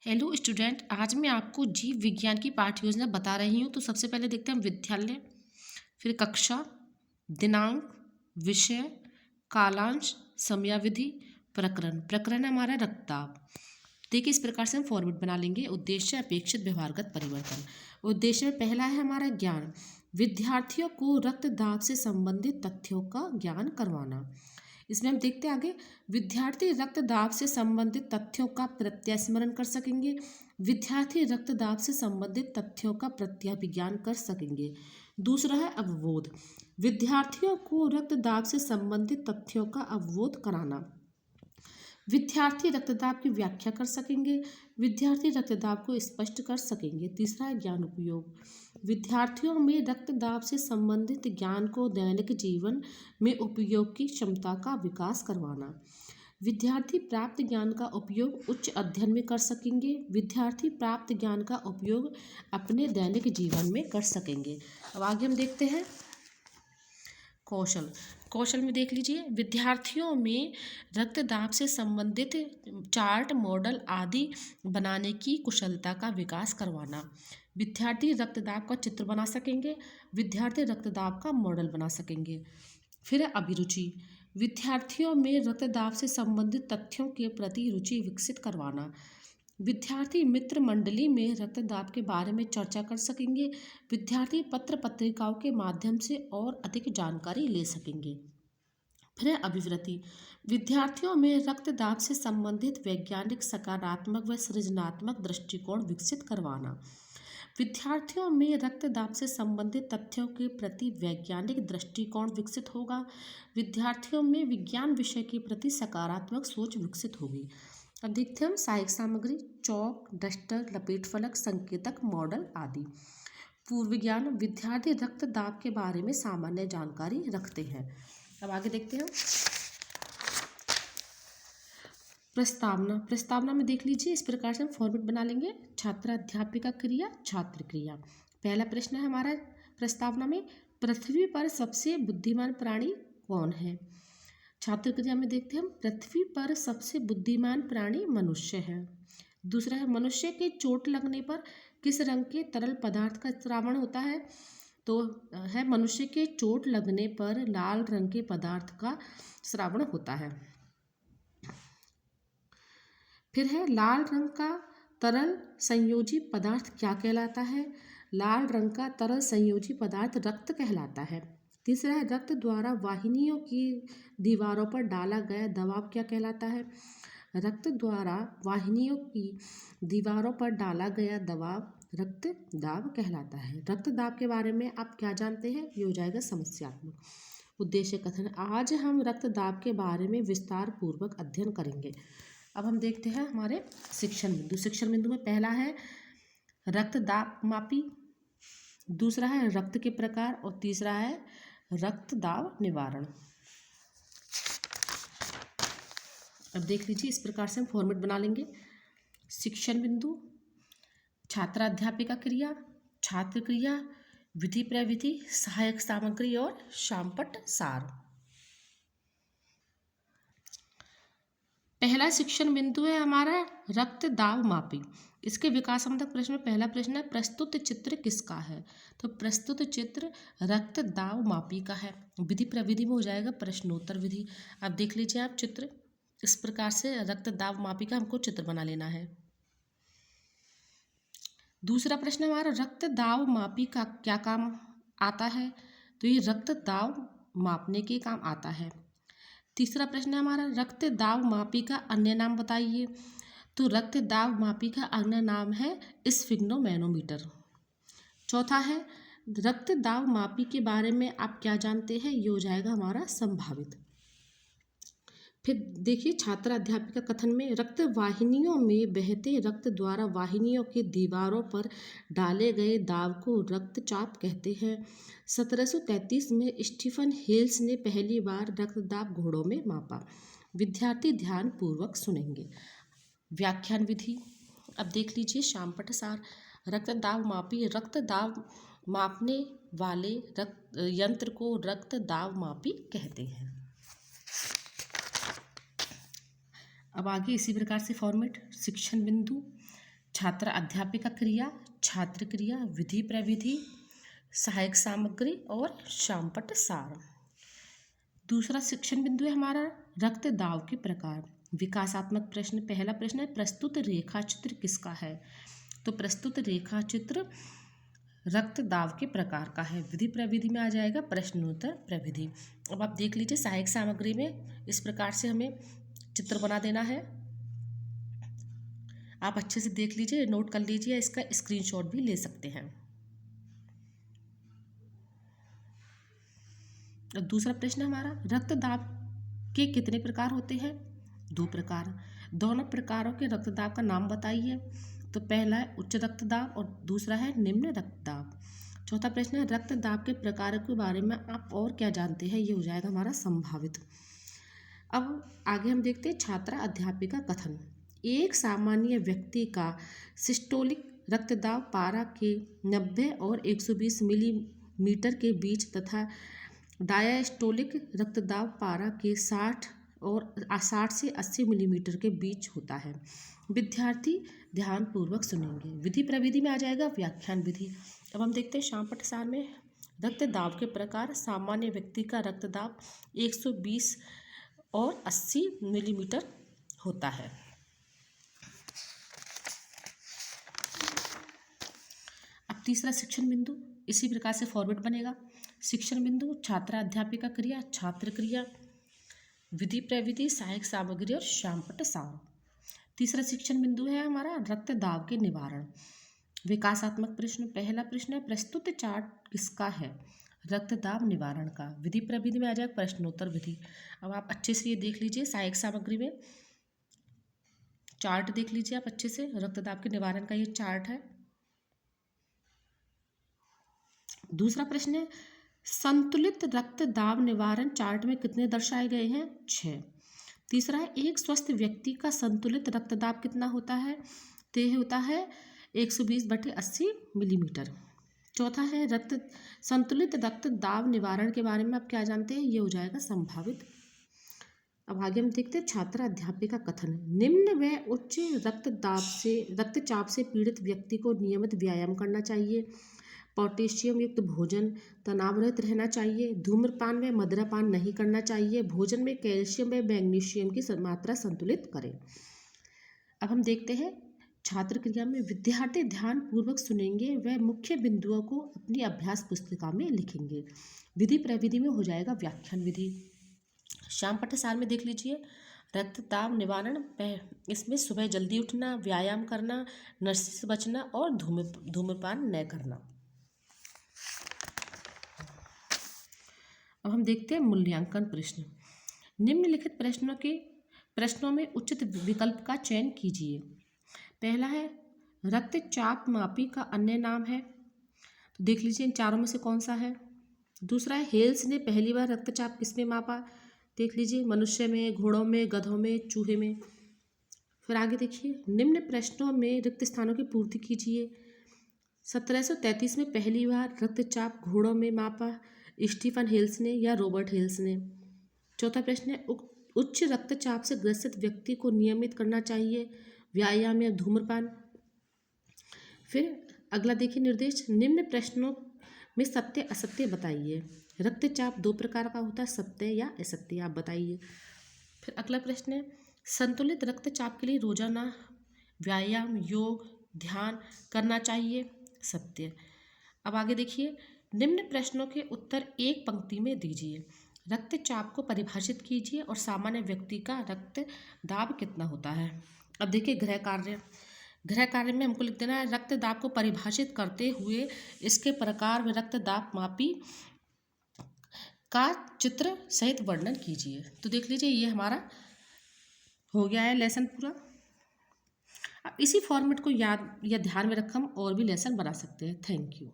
Hello student, आज मैं आपको जीव विज्ञान की पाठ्य योजना बता रही हूँ। तो सबसे पहले देखते हैं हम विद्यालय, फिर कक्षा, दिनांक, विषय, कालांश, समयावधि, प्रकरण। प्रकरण है हमारा रक्तदाब। देखिए इस प्रकार से हम फॉर्मेट बना लेंगे। उद्देश्य, अपेक्षित, व्यवहारगत परिवर्तन। उद्देश्य में पहला है हमारा ज्ञान, विद्यार्थियों को रक्तदाब से संबंधित तथ्यों का ज्ञान करवाना। इसमें हम देखते हैं आगे, विद्यार्थी रक्तदाब से संबंधित तथ्यों का प्रत्यास्मरण कर सकेंगे। विद्यार्थी रक्तदाब से संबंधित तथ्यों का प्रत्याभिज्ञान कर सकेंगे। दूसरा है अवबोध, विद्यार्थियों को रक्तदाब से संबंधित तथ्यों का अवबोध कराना। विद्यार्थी रक्तदाब की व्याख्या कर सकेंगे। विद्यार्थी रक्तदाब को स्पष्ट कर सकेंगे। तीसरा है ज्ञान उपयोग, विद्यार्थियों में रक्तदाब से संबंधित ज्ञान को दैनिक जीवन में उपयोग की क्षमता का विकास करवाना। विद्यार्थी प्राप्त ज्ञान का उपयोग उच्च अध्ययन में कर सकेंगे। विद्यार्थी प्राप्त ज्ञान का उपयोग अपने दैनिक जीवन में कर सकेंगे। अब आगे हम देखते हैं कौशल। कौशल में देख लीजिए, विद्यार्थियों में रक्तदाब से संबंधित चार्ट, मॉडल आदि बनाने की कुशलता का विकास करवाना। विद्यार्थी रक्तदाब का चित्र बना सकेंगे। विद्यार्थी रक्तदाब का मॉडल बना सकेंगे। फिर है अभिरुचि, विद्यार्थियों में रक्तदाब से संबंधित तथ्यों के प्रति रुचि विकसित करवाना। विद्यार्थी मित्र मंडली में रक्तदाब के बारे में चर्चा कर सकेंगे। विद्यार्थी पत्र पत्रिकाओं के माध्यम से और अधिक जानकारी ले सकेंगे। फिर है अभिवृत्ति, विद्यार्थियों में रक्तदाब से संबंधित वैज्ञानिक, सकारात्मक व सृजनात्मक दृष्टिकोण विकसित करवाना। विद्यार्थियों में रक्तदाब से संबंधित तथ्यों के प्रति वैज्ञानिक दृष्टिकोण विकसित होगा। विद्यार्थियों में विज्ञान विषय के प्रति सकारात्मक सोच विकसित होगी। अब देखते हैं हम सहायक सामग्री, चौक, डस्टर, लपेट फलक, संकेतक, मॉडल आदि। पूर्व ज्ञान, विद्यार्थी रक्तदाब के बारे में सामान्य जानकारी रखते हैं। अब आगे देखते हैं प्रस्तावना। प्रस्तावना में देख लीजिए इस प्रकार से हम फॉर्मेट बना लेंगे, छात्र अध्यापिका क्रिया, छात्र क्रिया। पहला प्रश्न है हमारा प्रस्तावना में, पृथ्वी पर सबसे बुद्धिमान प्राणी कौन है। छात्र क्रिया में देखते हैं हम, पृथ्वी पर सबसे बुद्धिमान प्राणी मनुष्य है। दूसरा है, मनुष्य के चोट लगने पर किस रंग के तरल पदार्थ का स्रावण होता है। तो है, मनुष्य के चोट लगने पर लाल रंग के पदार्थ का स्रावण होता है। फिर है, लाल रंग का तरल संयोजी पदार्थ क्या कहलाता है। लाल रंग का तरल संयोजी पदार्थ रक्त कहलाता है। तीसरा है, रक्त द्वारा वाहिनियों की दीवारों पर डाला गया दबाव क्या कहलाता है। रक्त द्वारा वाहिनियों की दीवारों पर डाला गया दबाव रक्त दाब कहलाता है। रक्त दाब के बारे में आप क्या जानते हैं, ये हो जाएगा समस्यात्मक। उद्देश्य कथन, आज हम रक्त दाब के बारे में विस्तार पूर्वक अध्ययन करेंगे। अब हम देखते हैं हमारे शिक्षण बिंदु। शिक्षण बिंदु में पहला है रक्तदाब मापी, दूसरा है रक्त के प्रकार और तीसरा है रक्तदाब निवारण। अब देख लीजिए इस प्रकार से हम फॉर्मेट बना लेंगे। शिक्षण बिंदु, छात्र अध्यापिका क्रिया, छात्र क्रिया, विधि प्रविधि, सहायक सामग्री और शामपट सार। पहला शिक्षण बिंदु है हमारा रक्तदाब मापी। इसके विकासात्मक प्रश्न में पहला प्रश्न है, प्रस्तुत चित्र किसका है। तो प्रस्तुत चित्र रक्तदाब मापी का है। विधि प्रविधि में हो जाएगा प्रश्नोत्तर विधि। अब देख लीजिए आप चित्र, इस प्रकार से रक्तदाब मापी का हमको चित्र बना लेना है। दूसरा प्रश्न हमारा, रक्तदाब मापी का क्या काम आता है। तो ये रक्तदाब मापने के काम आता है। तीसरा प्रश्न है हमारा, रक्तदाब मापी का अन्य नाम बताइए। तो रक्तदाब मापी का अन्य नाम है स्फिग्नोमैनोमीटर। चौथा है, रक्तदाब मापी के बारे में आप क्या जानते हैं, ये हो जाएगा हमारा संभावित। फिर देखिए छात्र अध्यापिका कथन में, रक्त वाहिनियों में बहते रक्त द्वारा वाहिनियों के दीवारों पर डाले गए दाब को रक्तचाप कहते हैं। 1733 में स्टीफन हेल्स ने पहली बार रक्तदाब घोड़ों में मापा। विद्यार्थी ध्यान पूर्वक सुनेंगे। व्याख्यान विधि, अब देख लीजिए शामपट सार। रक्तदाब मापी, रक्तदाब मापने वाले यंत्र को रक्तदाब मापी कहते हैं। अब आगे इसी प्रकार से फॉर्मेट, शिक्षण बिंदु, छात्र अध्यापिका क्रिया, छात्र क्रिया, विधि प्रविधि, सहायक सामग्री और शामपट सार। दूसरा शिक्षण बिंदु है हमारा रक्त दाब के प्रकार। विकासात्मक प्रश्न, पहला प्रश्न है प्रस्तुत रेखा चित्र किसका है? तो प्रस्तुत रेखा चित्र रक्त दाब के प्रकार का है। विधि प्रविधि में आ जाएगा प्रश्नोत्तर प्रविधि। अब आप देख लीजिए सहायक सामग्री में इस प्रकार से हमें चित्र बना देना है। आप अच्छे से देख लीजिए, नोट कर लीजिए, इसका स्क्रीनशॉट भी ले सकते हैं। दूसरा प्रश्न हमारा रक्त दाब के कितने प्रकार होते हैं? 2 प्रकार। दोनों प्रकारों के रक्तदाब का नाम बताइए। तो पहला है उच्च रक्तदाब और दूसरा है निम्न रक्तदाब। चौथा प्रश्न है रक्तदाब के प्रकारों के बारे में आप और क्या जानते हैं? ये हो जाएगा हमारा संभावित। अब आगे हम देखते हैं छात्रा अध्यापिका कथन। एक सामान्य व्यक्ति का सिस्टोलिक रक्तदाब पारा के 90 और 120 मिलीमीटर के बीच तथा डायस्टोलिक रक्तदाब पारा के 60 से 80 मिलीमीटर के बीच होता है। विद्यार्थी ध्यानपूर्वक सुनेंगे। विधि प्रविधि में आ जाएगा व्याख्यान विधि। अब हम देखते हैं शामपट सार में रक्तदाब के प्रकार। सामान्य व्यक्ति का रक्तदाब 120 और 80 मिलीमीटर होता है। अब तीसरा शिक्षण बिंदु इसी प्रकार से फॉर्मेट बनेगा। शिक्षण बिंदु छात्रा अध्यापिका क्रिया, छात्र क्रिया, विधि प्रविधि, सहायक सामग्री और शामपट सार। तीसरा शिक्षण बिंदु है हमारा रक्तदाब के निवारण। विकासात्मक प्रश्न, पहला प्रश्न है प्रस्तुत चार्ट किसका है? रक्तदाब निवारण का। विधि प्रविधि में आ जाएगा प्रश्नोत्तर विधि। अब आप अच्छे से ये देख लीजिए, सहायक सामग्री में चार्ट देख लीजिए आप अच्छे से, रक्तदाब के निवारण का ये चार्ट है। दूसरा प्रश्न है संतुलित रक्तदाब निवारण चार्ट में कितने दर्शाए गए हैं? 6। तीसरा है एक स्वस्थ व्यक्ति का संतुलित रक्तदाब कितना होता है? तो यह होता है 120/80 मिलीमीटर। चौथा है संतुलित रक्तदाब निवारण के बारे में आप क्या जानते हैं? ये हो जाएगा संभावित। अब आगे हम देखते हैं छात्रा अध्यापिका कथन। निम्न व उच्च रक्तचाप से पीड़ित व्यक्ति को नियमित व्यायाम करना चाहिए, पोटेशियम युक्त भोजन, तनाव रहित रहना चाहिए, धूम्रपान व मदिरापान नहीं करना चाहिए, भोजन में कैल्शियम व मैग्नीशियम की मात्रा संतुलित करें। अब हम देखते हैं छात्र क्रिया में विद्यार्थी ध्यान पूर्वक सुनेंगे व मुख्य बिंदुओं को अपनी अभ्यास पुस्तिका में लिखेंगे। विधि प्रविधि में हो जाएगा व्याख्यान विधि। शामपट सार में देख लीजिए रक्तदाब निवारण, इसमें सुबह जल्दी उठना, व्यायाम करना, नशे से बचना और धूम्रपान न करना। अब हम देखते हैं मूल्यांकन प्रश्न। निम्नलिखित प्रश्नों में उचित विकल्प का चयन कीजिए। पहला है रक्तचाप मापी का अन्य नाम है, तो देख लीजिए इन चारों में से कौन सा है। दूसरा है हेल्स ने पहली बार रक्तचाप किसमें मापा? देख लीजिए मनुष्य में, घोड़ों में, गधों में, चूहे में। फिर आगे देखिए निम्न प्रश्नों में रिक्त स्थानों की पूर्ति कीजिए। 1733 में पहली बार रक्तचाप घोड़ों में मापा, स्टीफन हेल्स ने या रॉबर्ट हेल्स ने। चौथा प्रश्न है उच्च रक्तचाप से ग्रसित व्यक्ति को नियमित करना चाहिए व्यायाम या धूम्रपान। फिर अगला देखिए निर्देश, निम्न प्रश्नों में सत्य असत्य बताइए। रक्तचाप 2 प्रकार का होता है, सत्य या असत्य, आप बताइए। फिर अगला प्रश्न है संतुलित रक्तचाप के लिए रोजाना व्यायाम, योग, ध्यान करना चाहिए, सत्य। अब आगे देखिए निम्न प्रश्नों के उत्तर एक पंक्ति में दीजिए। रक्तचाप को परिभाषित कीजिए और सामान्य व्यक्ति का रक्तदाब कितना होता है। अब देखिए गृह कार्य में हमको लिख देना है रक्तदाब को परिभाषित करते हुए इसके प्रकार व रक्तदाब मापी का चित्र सहित वर्णन कीजिए। तो देख लीजिए ये हमारा हो गया है लेसन पूरा। अब इसी फॉर्मेट को याद या ध्यान में रख हम और भी लेसन बना सकते हैं। Thank you.